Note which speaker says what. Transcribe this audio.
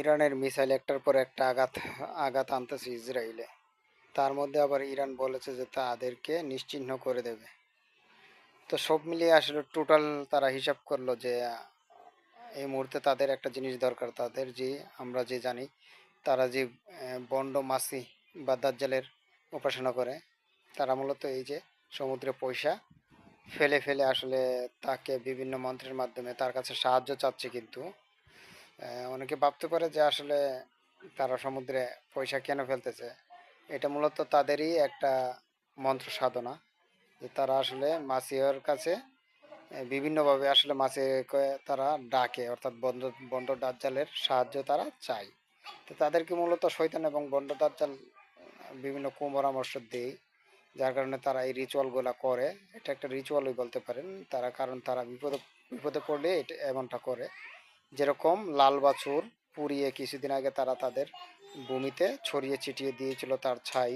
Speaker 1: ইরানের মিসাইল একটার পর একটা আঘাত আঘাত আনতেছে ইসরায়েলে। তার মধ্যে আবার ইরান বলেছে যে তাদেরকে নিশ্চিহ্ন করে দেবে। তো সব মিলিয়ে আসলে টোটাল তারা হিসাব করলো যে এই মুহূর্তে তাদের একটা জিনিস দরকার। তাদের যে আমরা যে জানি তারা যে বন্ড মাসি বা দাজ্জালের উপাসনা করে, তারা মূলত এই যে সমুদ্রে পয়সা ফেলে ফেলে আসলে তাকে বিভিন্ন মন্ত্রের মাধ্যমে তার কাছে সাহায্য চাচ্ছে। কিন্তু অনেকে ভাবতে পারে যে আসলে তারা সমুদ্রে পয়সা কেন ফেলতেছে, এটা মূলত তাদেরই একটা মন্ত্র সাধনা, যে তারা আসলে মাসিহর কাছে বিভিন্নভাবে আসলে মাসিহকে তারা ডাকে, অর্থাৎ বন্ড বন্ড দাজ্জালের সাহায্য তারা চায়। তো তাদেরকে মূলত শয়তান এবং বন্ড দাজ্জাল বিভিন্ন কুপরামর্শ দেয়, যার কারণে তারা এই রিচুয়ালগুলো করে। এটা একটা রিচুয়ালই বলতে পারেন তারা, কারণ তারা বিপদে বিপদে পড়লে এটা এমনটা করে। যেরকম লাল বাছুর পুড়িয়ে কিছুদিন আগে তারা তাদের ভূমিতে ছড়িয়ে ছিটিয়ে দিয়েছিল তার ছাই,